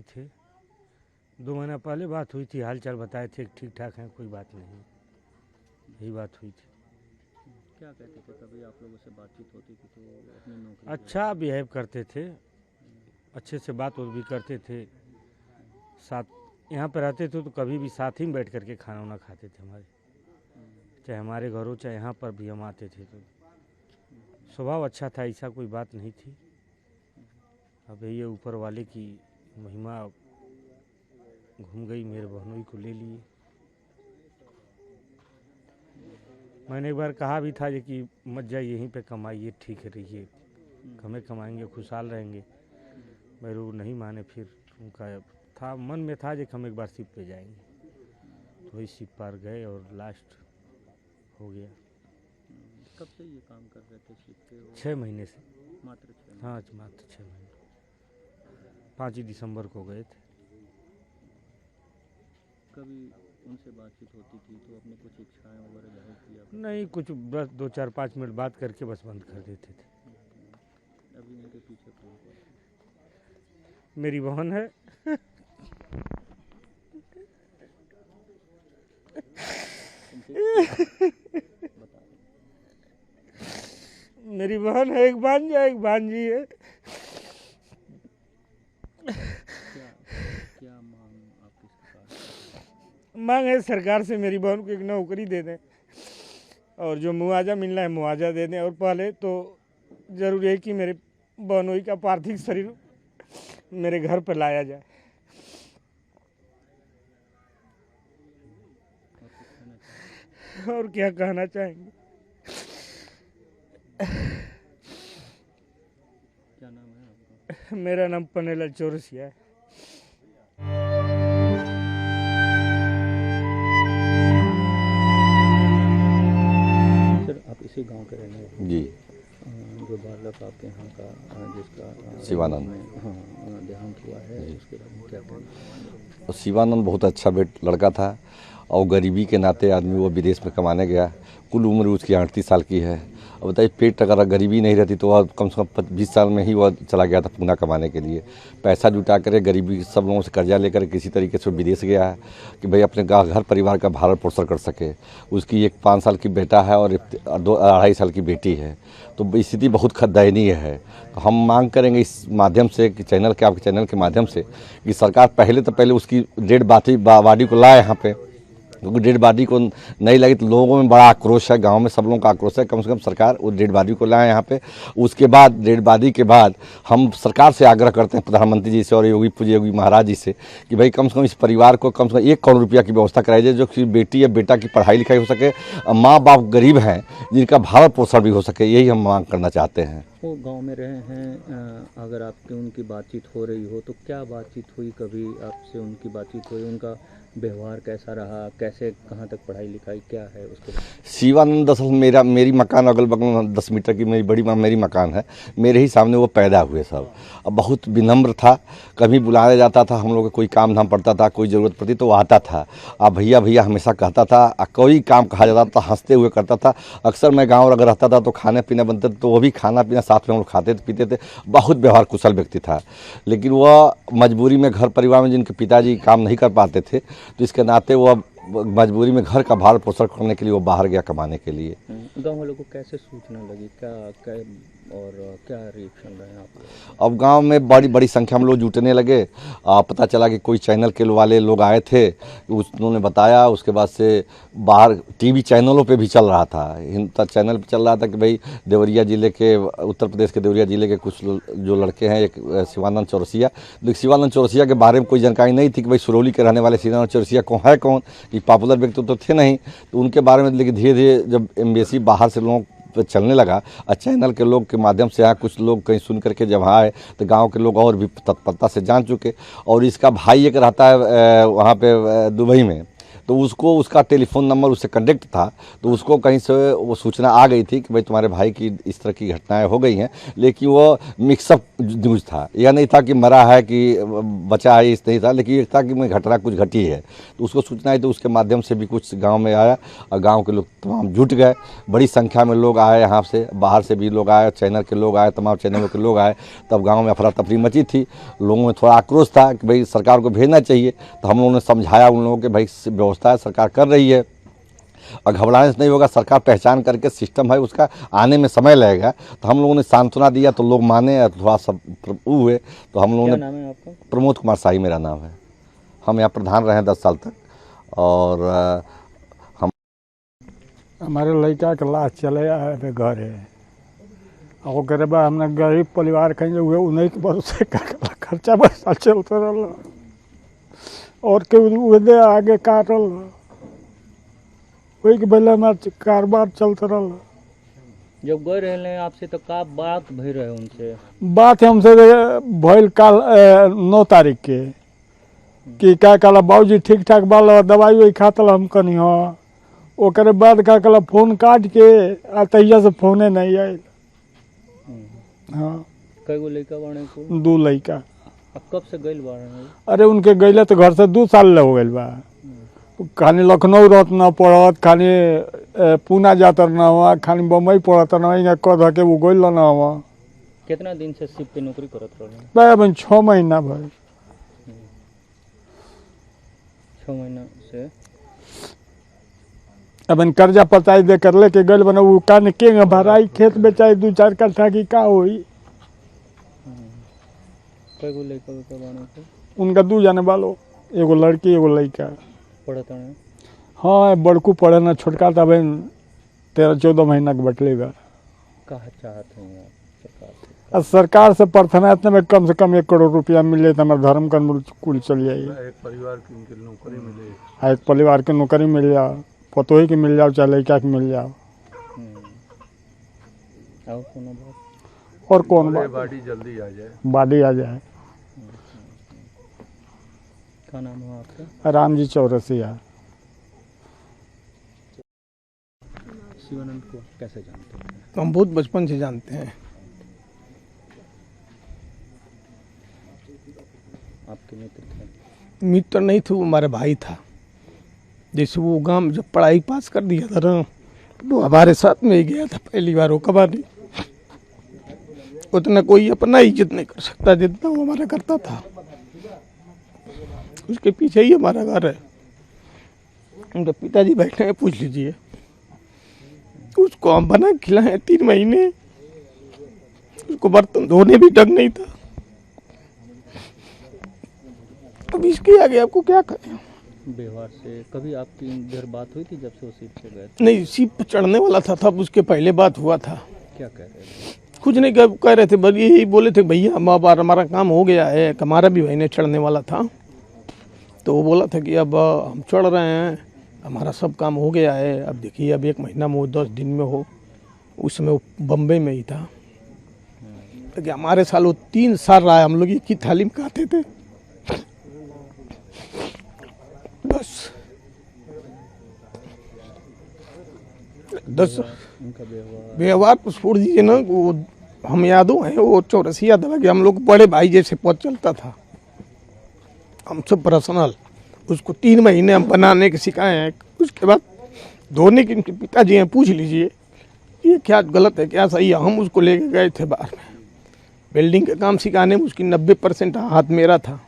थे। 2 महीना पहले बात हुई थी, हाल चाल बताए थे, ठीक ठाक हैं, कोई बात नहीं, यही बात हुई थी। क्या कहते थे? कभी आप लोगों से बातचीत होती थी तो अपनी नौकरी अच्छा बिहेव करते थे, अच्छे से बात भी करते थे, साथ यहाँ पर रहते थे तो कभी भी साथ ही में बैठ करके खाना वाना खाते थे हमारे, चाहे हमारे घर हो चाहे यहाँ पर भी हम आते थे तो स्वभाव अच्छा था, ऐसा कोई बात नहीं थी। अब ये ऊपर वाले की महिमा घूम गई, मेरे बहनोई को ले लिए। मैंने एक बार कहा भी था कि मत जाइए, यहीं पे कमाइए, ठीक है रहिए, हमें कमाएंगे खुशहाल रहेंगे, भाई वो नहीं माने। फिर उनका था मन में था कि हम एक बार शिप पे जाएंगे, तो वही शिप पर गए और लास्ट हो गया। कब से ये काम कर रहे थे शिप पे? 6 महीने से। मात्र 6 महीने? हाँ मात्र 6 महीने, 5 दिसंबर को गए थे। कभी उनसे बातचीत होती थी तो अपनी कुछ इच्छाएं वगैरह जाहिर किया? नहीं, कुछ बस 2-4-5 मिनट बात करके बस बंद कर देते थे। अभी इनके पीछे कौन है? मेरी बहन है। मेरी बहन है, एक भांजी है। क्या मांग आपकी सरकार? मांग है सरकार से मेरी बहन को एक नौकरी दे दें और जो मुआवजा मिलना है मुआवजा दे दें, और पहले तो जरूरी है कि मेरे बहनोई का पार्थिव शरीर मेरे घर पर लाया जाए। और क्या कहना चाहेंगे? क्या नाम है आपका? मेरा नाम पनेलाल चौरसिया है। सर, आप इसी गांव के रहने वाले? जी। जो बालक आपके यहाँ का जिसका शिवानंद देहांत हुआ है, उसके बारे में क्या कहना? शिवानंद बहुत अच्छा लड़का था और गरीबी के नाते आदमी वो विदेश में कमाने गया। कुल उम्र उसकी 38 साल की है। अब बताइए, पेट अगर गरीबी नहीं रहती तो वह कम से कम 20 साल में ही वह चला गया था पूना कमाने के लिए। पैसा जुटा कर गरीबी सब लोगों से कर्जा लेकर किसी तरीके से विदेश गया है कि भाई अपने घर परिवार का भरण पोषण कर सके। उसकी एक 5 साल की बेटा है और 2-2.5 साल की बेटी है, तो स्थिति बहुत दयनीय है। तो हम मांग करेंगे इस माध्यम से कि आपके चैनल के माध्यम से कि सरकार पहले उसकी डेड बॉडी को लाए यहाँ पे, क्योंकि डेड बॉडी को नहीं लगी तो लोगों में बड़ा आक्रोश है, गांव में सब लोगों का आक्रोश है। कम से कम सरकार वो डेड बॉडी को लाए यहाँ पे। उसके बाद डेड बॉडी के बाद हम सरकार से आग्रह करते हैं, प्रधानमंत्री जी से और योगी महाराज जी से, कि भाई कम से कम इस परिवार को कम से कम 1 करोड़ रुपया की व्यवस्था कराई जाए, जो कि बेटी या बेटा की पढ़ाई लिखाई हो सके, माँ बाप गरीब हैं जिनका भरण पोषण भी हो सके, यही हम मांग करना चाहते हैं। वो गांव में रहे हैं, अगर आपकी उनकी बातचीत हो रही हो तो क्या बातचीत हुई? कभी आपसे उनकी बातचीत हुई? उनका व्यवहार कैसा रहा? कैसे, कहाँ तक पढ़ाई लिखाई क्या है उसके बाद? शिवानंद दरअसल मेरी मकान अगल बगल में 10 मीटर की मेरी मकान है, मेरे ही सामने वो पैदा हुए सब। अब बहुत विनम्र था, कभी बुलाया जाता था, हम लोग का कोई काम धाम पड़ता था, कोई ज़रूरत पड़ती तो वो आता था। अब भैया भैया हमेशा कहता था, कोई काम कहा जाता था हंसते हुए करता था। अक्सर मैं गाँव अगर रहता था तो खाने पीना बनते थे तो वो भी खाना पीना साथ में हम लोग खाते पीते थे। बहुत व्यवहार कुशल व्यक्ति था, लेकिन वह मजबूरी में घर परिवार में जिनके पिताजी काम नहीं कर पाते थे तो इसके नाते वो मजबूरी में घर का भार पोषण करने के लिए वो बाहर गया कमाने के लिए। गांव वालों को कैसे सूचना लगी? क्या और क्या रिएक्शन रहे आप लोग? अब गांव में बड़ी बड़ी संख्या में लोग जुटने लगे। पता चला कि कोई चैनल के वाले लोग आए थे, उन्होंने बताया। उसके बाद से बाहर टीवी चैनलों पे भी चल रहा था, हिंद चैनल पे चल रहा था कि भाई देवरिया ज़िले के, उत्तर प्रदेश के देवरिया ज़िले के कुछ जो लड़के हैं, एक शिवानंद चौरसिया, लेकिन शिवानंद चौरसिया के बारे में कोई जानकारी नहीं थी कि भाई सुरौली के रहने वाले शिवानंद चौरसिया है कौन, कि पॉपुलर व्यक्ति तो थे नहीं। तो उनके बारे में लेकिन धीरे धीरे जब एम्बेसी बाहर से लोगों पे चलने लगा और चैनल के लोग के माध्यम से यहाँ कुछ लोग कहीं सुन करके जब आए तो गांव के लोग और भी तत्परता से जान चुके। और इसका भाई एक रहता है वहाँ पे दुबई में, तो उसको उसका टेलीफोन नंबर उससे कनेक्ट था, तो उसको कहीं से वो सूचना आ गई थी कि भाई तुम्हारे भाई की इस तरह की घटनाएं हो गई हैं, लेकिन वो मिक्सअप न्यूज़ था। यह नहीं था कि मरा है कि बचा है, इस नहीं था, लेकिन ये था कि मैं घटना कुछ घटी है। तो उसको सूचना आई, तो उसके माध्यम से भी कुछ गाँव में आया और गाँव के लोग तमाम जुट गए। बड़ी संख्या में लोग आए, यहाँ से बाहर से भी लोग आए, चैनल के लोग आए, तमाम चैनलों के लोग आए। तब गांव में अफरा तफरी मची थी, लोगों में थोड़ा आक्रोश था कि भाई सरकार को भेजना चाहिए। तो हम लोगों ने समझाया उन लोगों के भाई व्यवस्था सरकार कर रही है और घबराने से नहीं होगा, सरकार पहचान करके सिस्टम है उसका आने में समय लगेगा। तो हम लोगों ने सांत्वना दिया तो लोग माने और थोड़ा सब हुए। तो हम लोगों क्या ने, नाम है आपका? प्रमोद कुमार शाही मेरा नाम है। हम यहाँ प्रधान रहे 10 साल तक। और हमारे लड़का के लाश चले आए थे घरे और ओकरे बाद हमने गरीब परिवार कहीं हुए उन्हीं के भरोसे खर्चा बर्चा चलते रहा और के उदे आगे काटल वही के बेले हमारा कारोबार चलते रहा। जब गए रहे आपसे तो का बात भई रहे उनसे? बात हमसे भइल काल 9 तारीख के कि क्या कहला बाबूजी ठीक ठाक बाल दवाई वही खातल हम कनी हो। ओकरे बाद का कहला फोन काट के आ तहिया से फोने नहीं आयल। हाँ, कई गो लड़का बाड़े को? 2 लड़का। अब कब से गइल बाड़े? अरे उनके गईले तो घर से 2 साल हो गए बा। खानी लखनऊ रहत न पड़त, खानी पूना जात न हुआ, खानी बम्बई पड़त न यहाँ कह के वो गइल न हुआ। कितना दिन से शिप पे नौकरी करत रहे? भाई अब 6 महीना भाई। 6 महीना से अब कर्जा पचाई दे कर लेके गल बना वो कान के भराई खेत बेचाई 2-4 कट्ठा की का होई। कई गो लड़का बाड़े को? उनका 2 जाने वालो, एगो लड़की एगो लड़का। पढ़त रहे? हाँ, बड़कू पढ़े ना, छोटका था भाई 13-14 महीना के बटलेगा। कहा चाहते हैं आप सरकार से? अब सरकार से प्रार्थना इतने में कम से कम 1 करोड़ रुपया मिले तो हमारे धर्म का कुल चल जाए। एक परिवार की उनकी नौकरी मिले। हाँ, एक परिवार की नौकरी मिल जाओ, पतोही की मिल जाओ, चाहे लड़का की मिल जाओ। और कौन बात? और कौन बात? बाड़ी जल्दी आ जाए। बाड़ी आ जाए। क्या नाम है आपका? राम जी चौरसिया। शिवानंद को कैसे जानते हैं? हम बहुत बचपन से जानते हैं। आपके मित्र थे? मित्र नहीं थे, वो हमारा भाई था। जैसे वो गांव जब पढ़ाई पास कर दिया था ना, तो हमारे साथ में ही गया था पहली बार वो कबाड़ी। उतना कोई अपना इज्जत नहीं कर सकता जितना वो हमारा करता था। उसके पीछे ही हमारा घर है। उनके पिताजी बैठे हैं, पूछ लीजिए। उसको हम बना खिलाए 3 महीने, उसको बर्तन धोने भी ढंग नहीं था। अब इसके आगे आपको क्या करें? व्यवहार से कभी आपकी इधर बात हुई थी जब से वो सीट पे गए? नहीं, सीट पर चढ़ने वाला था तब उसके पहले बात हुआ था। क्या कह रहे थे? कुछ नहीं कह रहे थे, बस यही बोले थे भैया हमारा काम हो गया है। हमारा भी भाई ने चढ़ने वाला था, तो वो बोला था कि अब हम चढ़ रहे हैं, हमारा सब काम हो गया है। अब देखिए, अब 1 महीना में हो, 10 दिन में हो। उस समय वो बम्बई में ही था। तो हमारे साल वो 3 साल रहा है, हम लोग एक ही थाली में खाते थे बस। 10 उनका व्यवहार को छोड़ दीजिए ना, वो हम यादों हैं। वो चौरसिया दवा के हम लोग बड़े भाई जैसे पद चलता था हमसे पर्सनल। उसको 3 महीने हम बनाने के सिखाए हैं। उसके बाद धोने के इनके पिताजी हैं, पूछ लीजिए ये क्या गलत है क्या सही है। हम उसको लेके गए थे बाहर में, वेल्डिंग का काम सिखाने में। उसकी 90% हाथ मेरा था।